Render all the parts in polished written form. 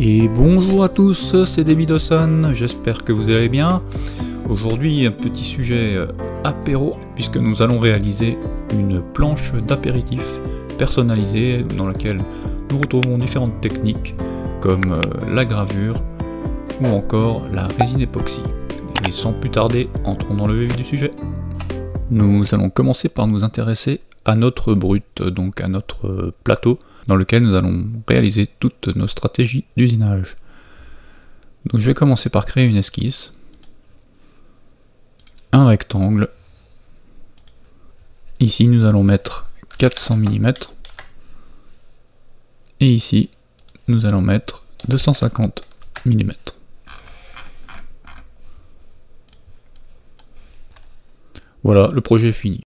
Et bonjour à tous, c'est David Dawson, j'espère que vous allez bien. Aujourd'hui, un petit sujet apéro, puisque nous allons réaliser une planche d'apéritif personnalisée dans laquelle nous retrouvons différentes techniques comme la gravure ou encore la résine époxy. Et sans plus tarder, entrons dans le vif du sujet. Nous allons commencer par nous intéresser à notre brut, donc à notre plateau, dans lequel nous allons réaliser toutes nos stratégies d'usinage. Donc je vais commencer par créer une esquisse, un rectangle. Ici nous allons mettre 400 mm, et ici nous allons mettre 250 mm. Voilà, le projet est fini.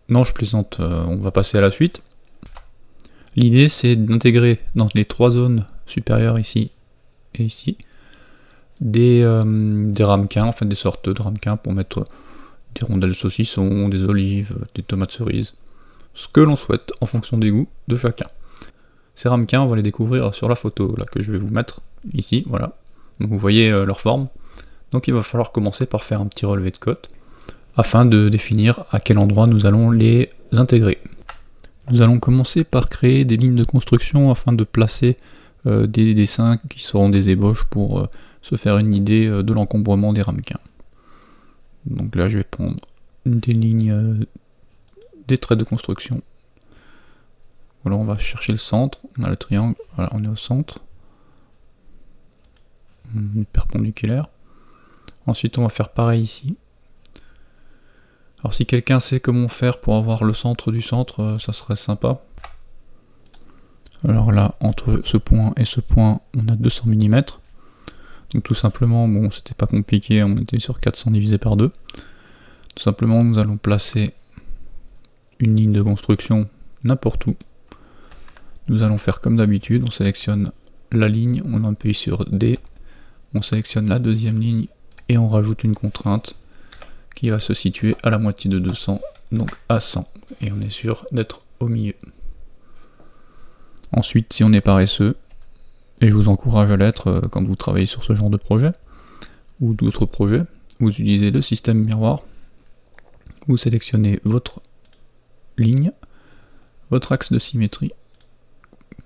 Non, je plaisante, on va passer à la suite. L'idée, c'est d'intégrer dans les trois zones supérieures, ici et ici, des ramequins, en fait des sortes de ramequins pour mettre des rondelles de saucisson, des olives, des tomates cerises, ce que l'on souhaite en fonction des goûts de chacun. Ces ramequins, on va les découvrir sur la photo là que je vais vous mettre ici, voilà. Donc vous voyez leur forme. Donc il va falloir commencer par faire un petit relevé de côte, afin de définir à quel endroit nous allons les intégrer. Nous allons commencer par créer des lignes de construction afin de placer des dessins qui seront des ébauches pour se faire une idée de l'encombrement des ramequins. Donc là je vais prendre des lignes, des traits de construction. Voilà, on va chercher le centre, on a le triangle, voilà, on est au centre. Perpendiculaire. Ensuite on va faire pareil ici. Alors si quelqu'un sait comment faire pour avoir le centre du centre, ça serait sympa. Alors là, entre ce point et ce point, on a 200 mm. Donc tout simplement, bon, c'était pas compliqué, on était sur 400 divisé par 2. Tout simplement, nous allons placer une ligne de construction n'importe où. Nous allons faire comme d'habitude, on sélectionne la ligne, on appuie sur D, on sélectionne la deuxième ligne et on rajoute une contrainte qui va se situer à la moitié de 200, donc à 100, et on est sûr d'être au milieu. Ensuite, si on est paresseux, et je vous encourage à l'être quand vous travaillez sur ce genre de projet, ou d'autres projets, vous utilisez le système miroir, vous sélectionnez votre ligne, votre axe de symétrie,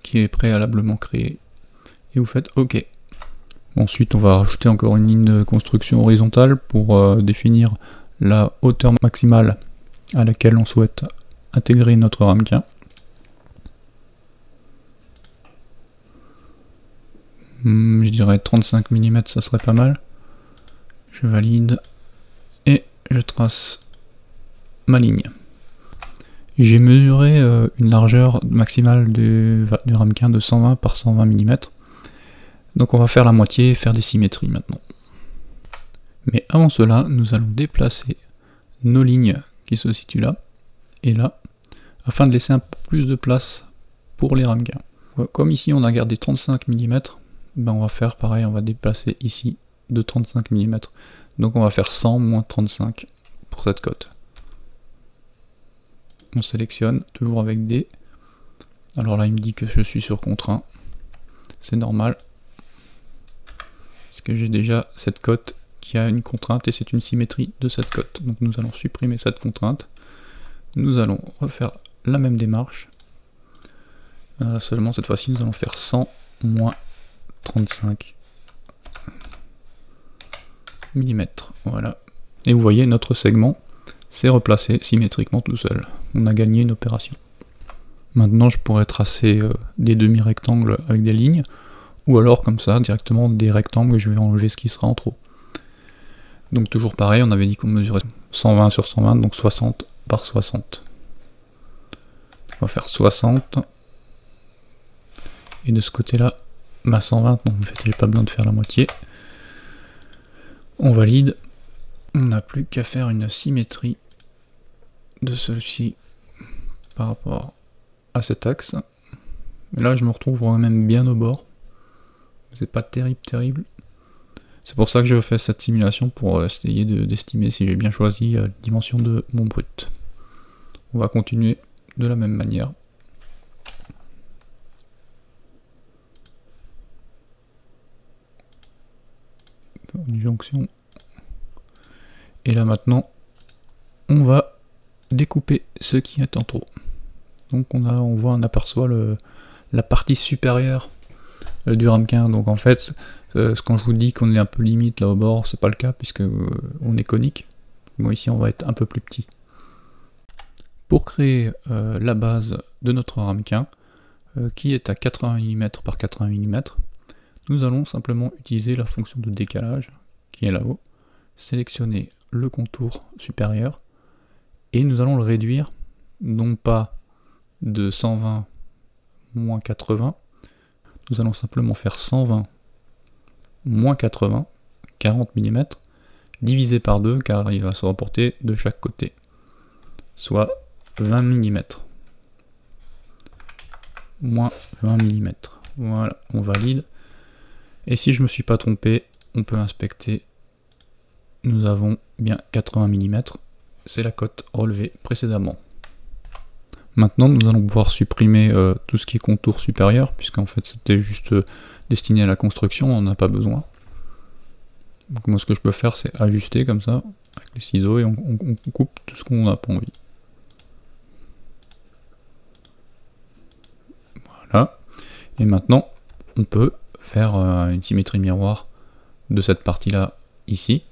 qui est préalablement créé, et vous faites OK. Ensuite, on va rajouter encore une ligne de construction horizontale pour définir la hauteur maximale à laquelle on souhaite intégrer notre ramequin. Je dirais 35 mm, ça serait pas mal. Je valide et je trace ma ligne. J'ai mesuré une largeur maximale du ramequin de 120 par 120 mm. Donc on va faire la moitié et faire des symétries maintenant. Mais avant cela, nous allons déplacer nos lignes qui se situent là et là, afin de laisser un peu plus de place pour les ramequins. Comme ici on a gardé 35 mm, ben on va faire pareil, on va déplacer ici de 35 mm. Donc on va faire 100 moins 35 pour cette cote. On sélectionne, toujours avec D. Alors là il me dit que je suis sur contraint. C'est normal. Parce que j'ai déjà cette cote qui a une contrainte et c'est une symétrie de cette cote. Donc nous allons supprimer cette contrainte. Nous allons refaire la même démarche. Seulement cette fois-ci nous allons faire 100 moins 35 mm. Voilà. Et vous voyez notre segment s'est replacé symétriquement tout seul. On a gagné une opération. Maintenant je pourrais tracer des demi-rectangles avec des lignes. Ou alors comme ça, directement des rectangles, je vais enlever ce qui sera en trop. Donc toujours pareil, on avait dit qu'on mesurait 120 sur 120, donc 60 par 60. On va faire 60. Et de ce côté-là, 120, donc en fait j'ai pas besoin de faire la moitié. On valide. On n'a plus qu'à faire une symétrie de celui-ci par rapport à cet axe. Et là je me retrouve quand même bien au bord. C'est pas terrible. C'est pour ça que je fais cette simulation pour essayer d'estimer si j'ai bien choisi la dimension de mon brut. On va continuer de la même manière. une jonction. Et là maintenant, on va découper ce qui est en trop. Donc on aperçoit la partie supérieure du ramequin. Donc en fait, quand je vous dis qu'on est un peu limite là au bord, c'est pas le cas puisque on est conique. Bon, ici on va être un peu plus petit. Pour créer la base de notre ramequin, qui est à 80 mm par 80 mm, nous allons simplement utiliser la fonction de décalage qui est là-haut, sélectionner le contour supérieur et nous allons le réduire non pas de 120 moins 80, nous allons simplement faire 120 moins 80, 40 mm, divisé par 2 car il va se reporter de chaque côté, soit 20 mm. Moins 20 mm. Voilà, on valide. Et si je ne me suis pas trompé, on peut inspecter. Nous avons bien 80 mm. C'est la cote relevée précédemment. Maintenant, nous allons pouvoir supprimer tout ce qui est contour supérieur, puisqu'en fait c'était juste destiné à la construction, on n'en a pas besoin. Donc moi ce que je peux faire, c'est ajuster comme ça, avec les ciseaux, et on coupe tout ce qu'on n'a pas envie. Voilà. Et maintenant, on peut faire une symétrie miroir de cette partie-là ici.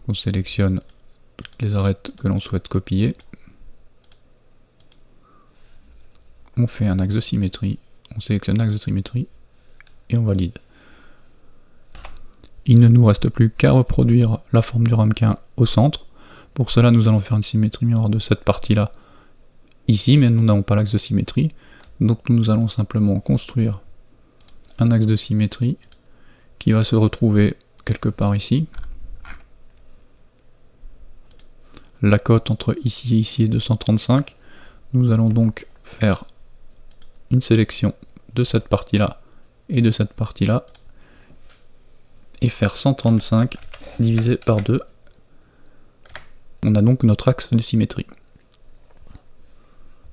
On sélectionne toutes les arêtes que l'on souhaite copier. On fait un axe de symétrie. On sélectionne l'axe de symétrie et on valide. Il ne nous reste plus qu'à reproduire la forme du ramequin au centre. Pour cela, nous allons faire une symétrie miroir de cette partie-là ici, mais nous n'avons pas l'axe de symétrie. Donc nous allons simplement construire un axe de symétrie qui va se retrouver quelque part ici. La cote entre ici et ici est de 135. Nous allons donc faire une sélection de cette partie-là et de cette partie-là et faire 135 divisé par 2. On a donc notre axe de symétrie.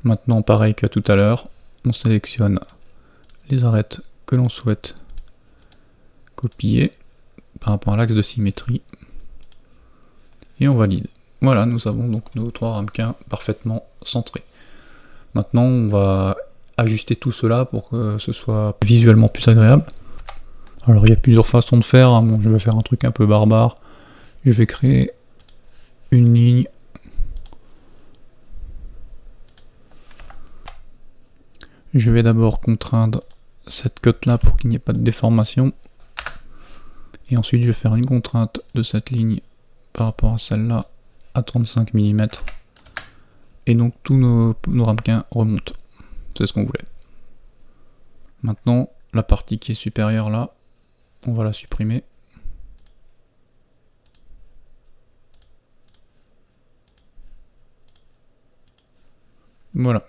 Maintenant, pareil qu'à tout à l'heure, on sélectionne les arêtes que l'on souhaite copier par rapport à l'axe de symétrie et on valide. Voilà, nous avons donc nos trois ramequins parfaitement centrés. Maintenant, on va ajuster tout cela pour que ce soit visuellement plus agréable. Alors, il y a plusieurs façons de faire. Bon, je vais faire un truc un peu barbare. Je vais créer une ligne. Je vais d'abord contraindre cette cote-là pour qu'il n'y ait pas de déformation. Et ensuite, je vais faire une contrainte de cette ligne par rapport à celle-là à 35 mm. Et donc, tous nos ramequins remontent. C'est ce qu'on voulait. Maintenant, la partie qui est supérieure là, on va la supprimer. Voilà.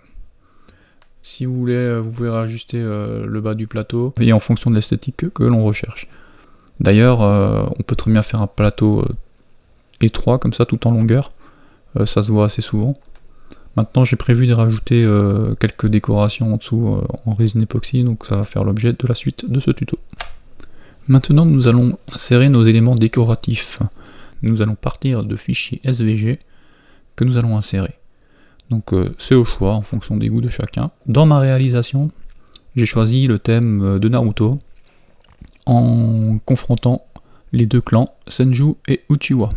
Si vous voulez, vous pouvez réajuster le bas du plateau et en fonction de l'esthétique que l'on recherche. D'ailleurs, on peut très bien faire un plateau étroit comme ça, tout en longueur. Ça se voit assez souvent. Maintenant, j'ai prévu de rajouter quelques décorations en dessous en résine époxy, donc ça va faire l'objet de la suite de ce tuto. Maintenant, nous allons insérer nos éléments décoratifs. Nous allons partir de fichiers SVG que nous allons insérer. Donc c'est au choix en fonction des goûts de chacun. Dans ma réalisation, j'ai choisi le thème de Naruto en confrontant les deux clans Senju et Uchiwa.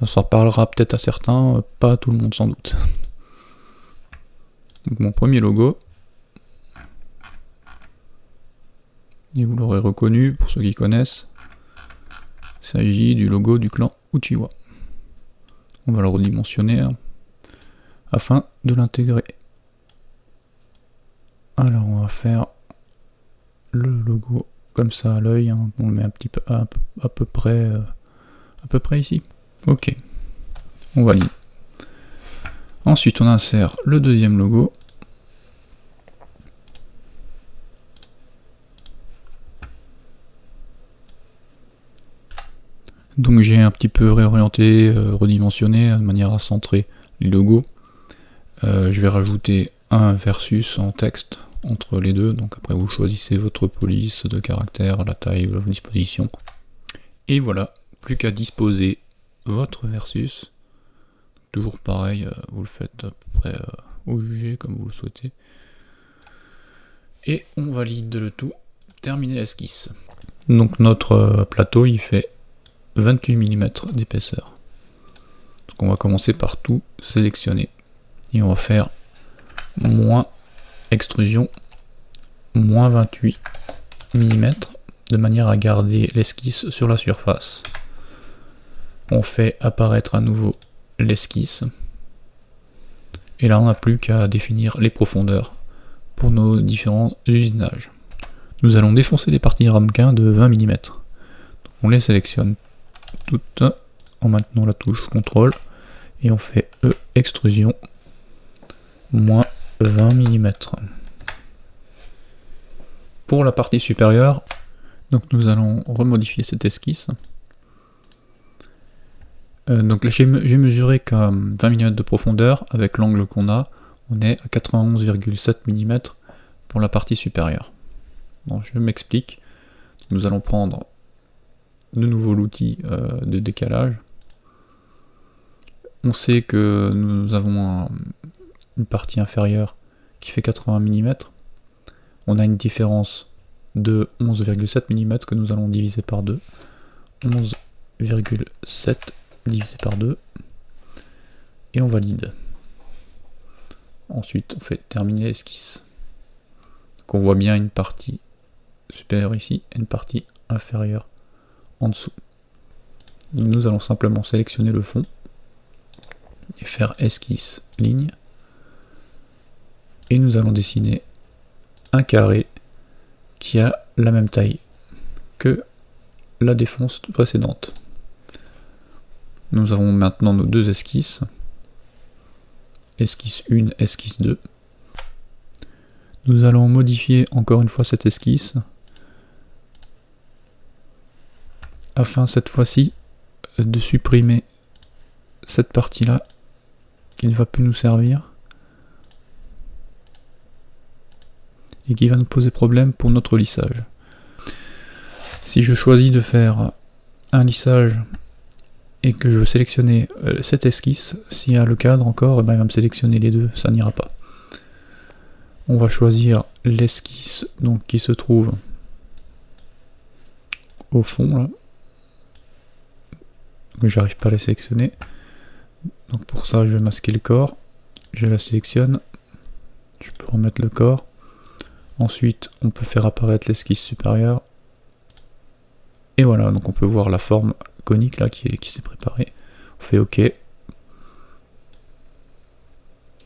Ça parlera peut-être à certains, pas à tout le monde sans doute. Donc mon premier logo, et vous l'aurez reconnu pour ceux qui connaissent, il s'agit du logo du clan Uchiwa. On va le redimensionner afin de l'intégrer. Alors on va faire le logo comme ça à l'œil, hein. On le met un petit peu à peu près ici. Ok, on valide. Ensuite on insère le deuxième logo. Donc j'ai un petit peu réorienté, redimensionné de manière à centrer les logos. Je vais rajouter un versus en texte entre les deux. Donc après vous choisissez votre police de caractère, la taille, vos dispositions. Et voilà, plus qu'à disposer votre versus. Toujours pareil, vous le faites à peu près au jugé comme vous le souhaitez. Et on valide le tout, terminer l'esquisse. Donc notre plateau il fait 28 mm d'épaisseur. Donc on va commencer par tout sélectionner. Et on va faire moins extrusion, moins 28 mm, de manière à garder l'esquisse sur la surface. On fait apparaître à nouveau l'esquisse. Et là on n'a plus qu'à définir les profondeurs pour nos différents usinages. Nous allons défoncer les parties ramequin de 20 mm. Donc on les sélectionne toutes en maintenant la touche CTRL et on fait extrusion moins 20 mm. Pour la partie supérieure, donc nous allons remodifier cette esquisse. Donc là j'ai mesuré qu'à 20 mm de profondeur, avec l'angle qu'on a, on est à 91,7 mm pour la partie supérieure. Donc je m'explique. Nous allons prendre de nouveau l'outil de décalage. On sait que nous avons une partie inférieure qui fait 80 mm. On a une différence de 11,7 mm que nous allons diviser par 2. 11,7 divisé par 2. Et on valide. Ensuite, on fait terminer l'esquisse. Donc on voit bien une partie supérieure ici et une partie inférieure en dessous. Nous allons simplement sélectionner le fond et faire esquisse ligne. Et nous allons dessiner un carré qui a la même taille que la défonce précédente. Nous avons maintenant nos deux esquisses. Esquisse 1, esquisse 2. Nous allons modifier encore une fois cette esquisse afin cette fois-ci de supprimer cette partie-là qui ne va plus nous servir et qui va nous poser problème pour notre lissage. Si je choisis de faire un lissage et que je veux sélectionner cette esquisse, s'il y a le cadre encore, ben il va me sélectionner les deux, ça n'ira pas. On va choisir l'esquisse donc qui se trouve au fond là. Mais j'arrive pas à la sélectionner. Donc pour ça je vais masquer le corps. Je la sélectionne. Je peux remettre le corps. Ensuite on peut faire apparaître l'esquisse supérieure. Et voilà, donc on peut voir la forme conique là qui s'est préparée. On fait OK. Et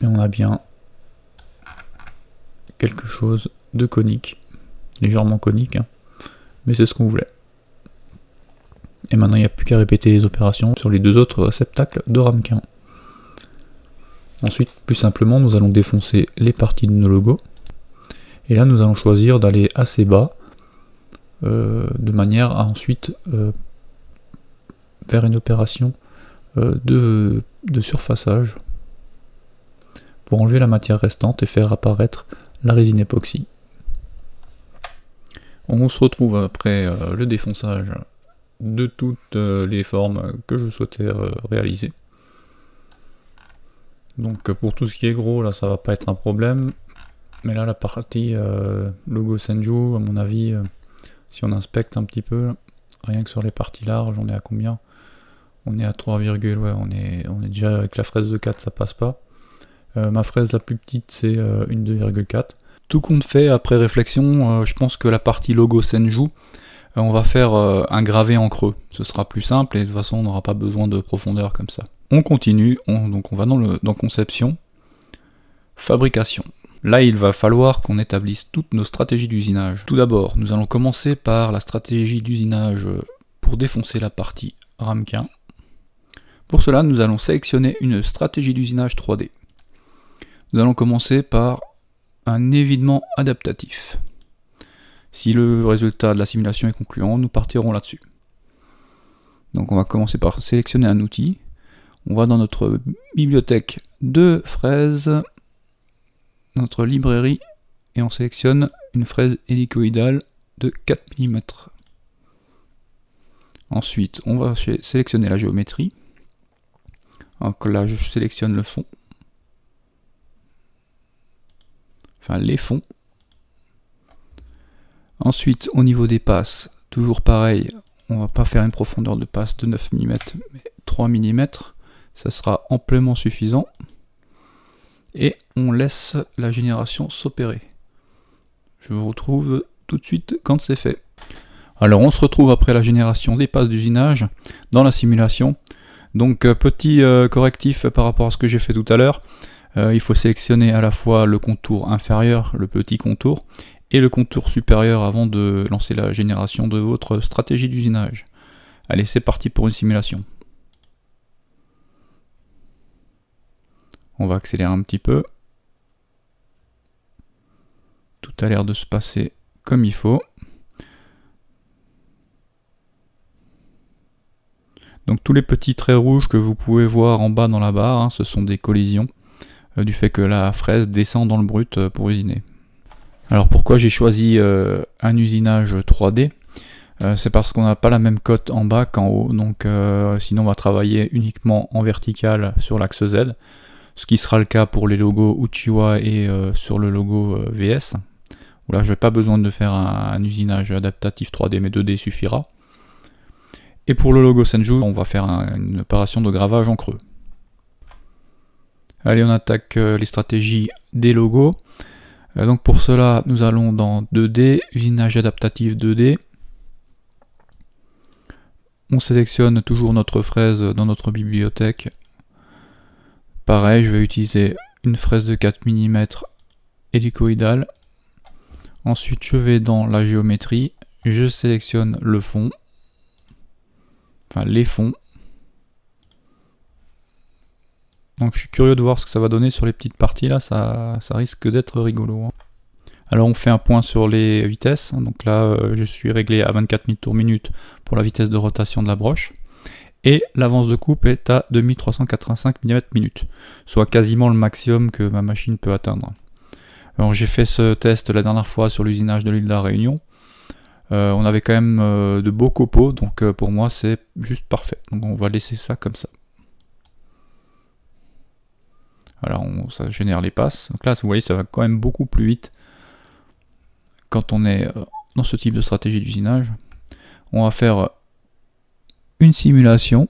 on a bien quelque chose de conique. Légèrement conique, hein, mais c'est ce qu'on voulait. Et maintenant il n'y a plus qu'à répéter les opérations sur les deux autres réceptacles de ramequin. Ensuite, plus simplement, nous allons défoncer les parties de nos logos. Et là nous allons choisir d'aller assez bas, de manière à ensuite faire une opération de surfaçage pour enlever la matière restante et faire apparaître la résine époxy. On se retrouve après le défonçage de toutes les formes que je souhaitais réaliser. Donc pour tout ce qui est gros, là ça va pas être un problème, mais là la partie logo Senju, à mon avis, si on inspecte un petit peu, rien que sur les parties larges, on est à combien? On est à 3, ouais, on est déjà avec la fraise de 4, ça passe pas. Ma fraise la plus petite c'est une 2,4. Tout compte fait, après réflexion, je pense que la partie logo Senju, on va faire un gravé en creux. Ce sera plus simple et de toute façon on n'aura pas besoin de profondeur comme ça. On continue, donc on va dans conception, fabrication. Là il va falloir qu'on établisse toutes nos stratégies d'usinage. Tout d'abord, nous allons commencer par la stratégie d'usinage pour défoncer la partie ramequin. Pour cela, nous allons sélectionner une stratégie d'usinage 3D. Nous allons commencer par un évidement adaptatif. Si le résultat de la simulation est concluant, nous partirons là-dessus. Donc on va commencer par sélectionner un outil. On va dans notre bibliothèque de fraises, notre librairie et on sélectionne une fraise hélicoïdale de 4 mm. Ensuite, on va sélectionner la géométrie. Donc là, je sélectionne le fond. Enfin, les fonds. Ensuite, au niveau des passes, toujours pareil, on va pas faire une profondeur de passe de 9 mm, mais 3 mm. Ça sera amplement suffisant. Et on laisse la génération s'opérer. Je vous retrouve tout de suite quand c'est fait. Alors on se retrouve après la génération des passes d'usinage dans la simulation. Donc petit correctif par rapport à ce que j'ai fait tout à l'heure. Il faut sélectionner à la fois le contour inférieur, le petit contour, et le contour supérieur avant de lancer la génération de votre stratégie d'usinage. Allez, c'est parti pour une simulation. On va accélérer un petit peu. Tout a l'air de se passer comme il faut. Donc tous les petits traits rouges que vous pouvez voir en bas dans la barre, hein, ce sont des collisions du fait que la fraise descend dans le brut pour usiner. Alors pourquoi j'ai choisi un usinage 3D? C'est parce qu'on n'a pas la même cote en bas qu'en haut, donc sinon on va travailler uniquement en vertical sur l'axe Z, ce qui sera le cas pour les logos Uchiwa et sur le logo VS, où là je n'ai pas besoin de faire un usinage adaptatif 3D, mais 2D suffira. Et pour le logo Senju, on va faire une opération de gravage en creux. Allez, on attaque les stratégies des logos. Donc pour cela, nous allons dans 2D, usinage adaptatif 2D. On sélectionne toujours notre fraise dans notre bibliothèque. Pareil, je vais utiliser une fraise de 4 mm hélicoïdale. Ensuite, je vais dans la géométrie, je sélectionne le fond. Enfin, les fonds. Donc je suis curieux de voir ce que ça va donner sur les petites parties là, ça risque d'être rigolo. Hein. Alors on fait un point sur les vitesses, donc là je suis réglé à 24 000 tours minute pour la vitesse de rotation de la broche. Et l'avance de coupe est à 2385 mm minute, soit quasiment le maximum que ma machine peut atteindre. Alors j'ai fait ce test la dernière fois sur l'usinage de l'île de la Réunion. On avait quand même de beaux copeaux, donc pour moi c'est juste parfait. Donc on va laisser ça comme ça. Voilà, ça génère les passes. Donc là, vous voyez, ça va quand même beaucoup plus vite quand on est dans ce type de stratégie d'usinage. On va faire une simulation.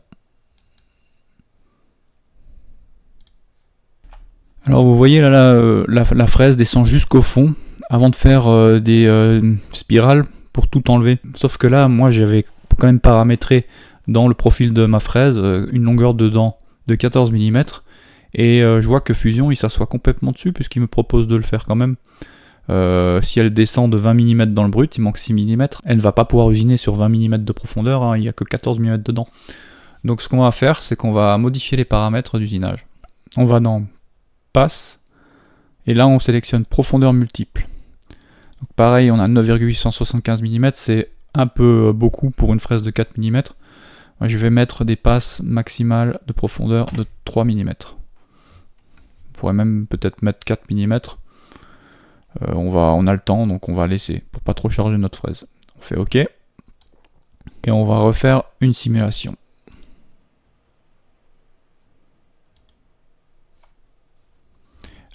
Alors vous voyez là, la fraise descend jusqu'au fond avant de faire des spirales pour tout enlever. Sauf que là, moi j'avais quand même paramétré dans le profil de ma fraise une longueur de dent de 14 mm. Et je vois que Fusion il s'assoit complètement dessus puisqu'il me propose de le faire quand même. Si elle descend de 20 mm dans le brut, il manque 6 mm. Elle ne va pas pouvoir usiner sur 20 mm de profondeur, hein, il n'y a que 14 mm dedans. Donc ce qu'on va faire, c'est qu'on va modifier les paramètres d'usinage. On va dans Passe, et là on sélectionne profondeur multiple. Donc pareil, on a 9,875 mm, c'est un peu beaucoup pour une fraise de 4 mm. Je vais mettre des passes maximales de profondeur de 3 mm. On pourrait même peut-être mettre 4 mm. On a le temps, donc on va laisser pour pas trop charger notre fraise. On fait OK. Et on va refaire une simulation.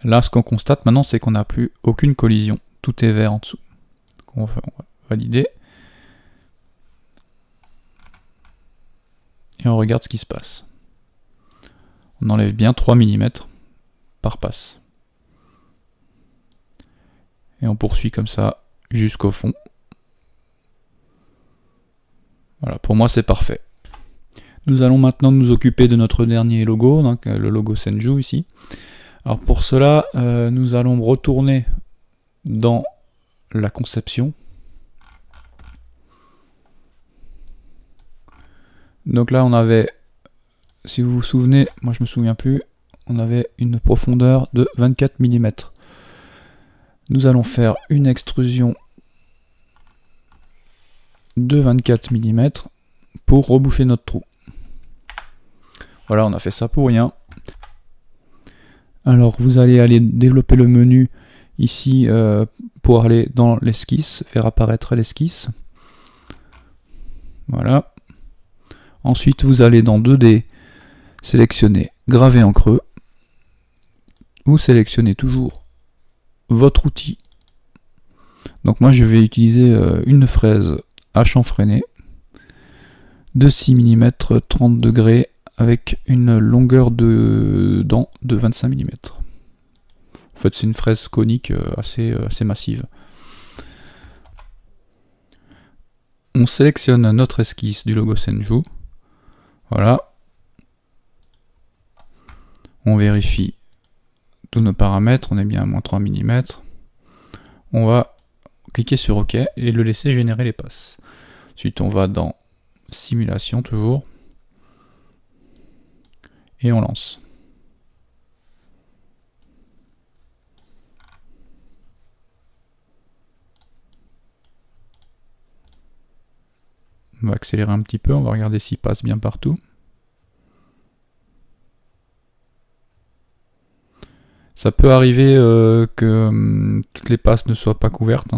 Là, ce qu'on constate maintenant, c'est qu'on n'a plus aucune collision. Tout est vert en dessous. Donc on va valider. Et on regarde ce qui se passe. On enlève bien 3 mm par passe. Et on poursuit comme ça jusqu'au fond. Voilà, pour moi c'est parfait. Nous allons maintenant nous occuper de notre dernier logo, donc le logo Senju ici. Alors pour cela, nous allons retourner dans la conception. Donc là on avait, si vous vous souvenez, moi je me souviens plus, on avait une profondeur de 24 mm. Nous allons faire une extrusion de 24 mm pour reboucher notre trou. Voilà, on a fait ça pour rien. Alors vous allez aller développer le menu ici pour aller dans l'esquisse, faire apparaître l'esquisse. Voilà. Ensuite, vous allez dans 2D, sélectionner graver en creux. Vous sélectionnez toujours votre outil. Donc moi, je vais utiliser une fraise à chanfreiner de 6 mm 30 degrés avec une longueur de dent de 25 mm. En fait, c'est une fraise conique assez massive. On sélectionne notre esquisse du logo Senju. Voilà. On vérifie tous nos paramètres, on est bien à moins 3 mm. On va cliquer sur OK et le laisser générer les passes. Ensuite, on va dans Simulation toujours. Et on lance. On va accélérer un petit peu, on va regarder s'il passe bien partout. Ça peut arriver que toutes les passes ne soient pas couvertes.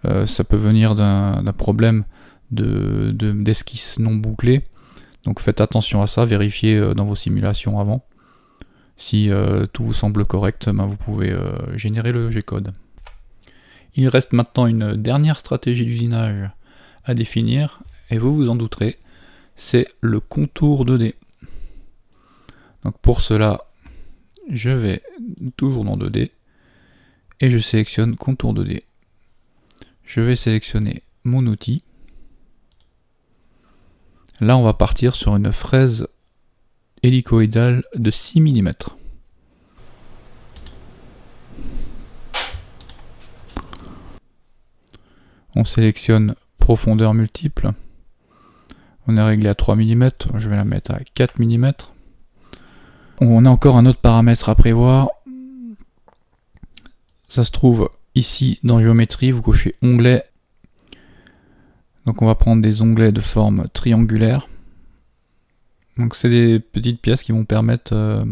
Ça peut venir d'un problème d'esquisse non bouclée. Donc faites attention à ça, vérifiez dans vos simulations avant. Si tout vous semble correct, vous pouvez générer le G-code. Il reste maintenant une dernière stratégie d'usinage à définir, et vous vous en douterez, c'est le contour 2D. Donc pour cela, je vais toujours dans 2D, et je sélectionne contour 2D. Je vais sélectionner mon outil. Là, on va partir sur une fraise hélicoïdale de 6 mm. On sélectionne profondeur multiple. On est réglé à 3 mm. Je vais la mettre à 4 mm. On a encore un autre paramètre à prévoir. Ça se trouve ici dans Géométrie. Vous cochez Onglet. Donc on va prendre des onglets de forme triangulaire. Donc c'est des petites pièces qui vont permettre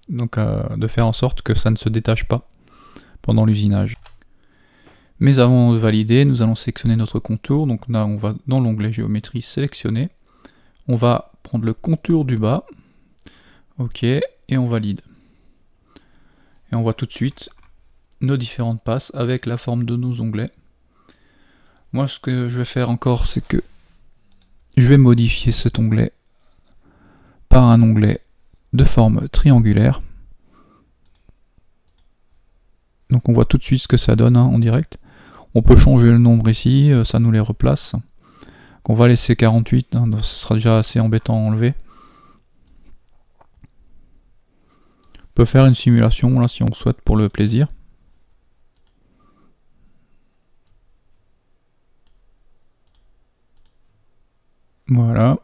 de faire en sorte que ça ne se détache pas pendant l'usinage. Mais avant de valider, nous allons sélectionner notre contour. Donc là on va dans l'onglet Géométrie sélectionner. On va prendre le contour du bas. OK, et on valide. Et on voit tout de suite nos différentes passes avec la forme de nos onglets. Moi, ce que je vais faire encore, c'est que je vais modifier cet onglet par un onglet de forme triangulaire. Donc on voit tout de suite ce que ça donne en direct. On peut changer le nombre ici, ça nous les replace. Donc on va laisser 48, ce sera déjà assez embêtant à enlever. On peut faire une simulation là si on souhaite pour le plaisir. Voilà.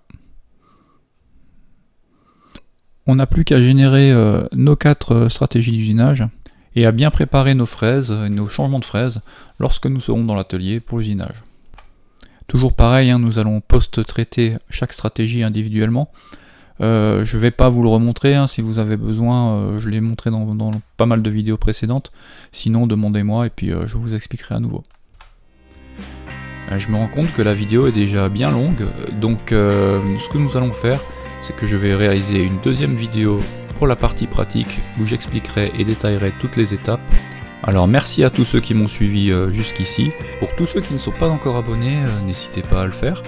On n'a plus qu'à générer nos 4 stratégies d'usinage et à bien préparer nos fraises et nos changements de fraises lorsque nous serons dans l'atelier pour l'usinage. Toujours pareil, nous allons post-traiter chaque stratégie individuellement. Je ne vais pas vous le remontrer, si vous avez besoin, je l'ai montré dans pas mal de vidéos précédentes. Sinon, demandez-moi et puis je vous expliquerai à nouveau. Je me rends compte que la vidéo est déjà bien longue, donc ce que nous allons faire, c'est que je vais réaliser une deuxième vidéo pour la partie pratique où j'expliquerai et détaillerai toutes les étapes. Alors merci à tous ceux qui m'ont suivi jusqu'ici. Pour tous ceux qui ne sont pas encore abonnés, n'hésitez pas à le faire.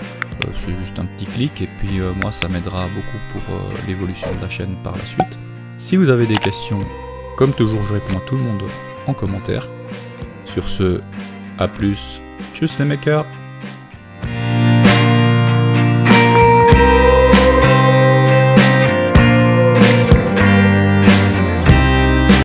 C'est juste un petit clic et puis moi ça m'aidera beaucoup pour l'évolution de la chaîne par la suite. Si vous avez des questions, comme toujours je réponds à tout le monde en commentaire. Sur ce, à plus, tchuss les makers.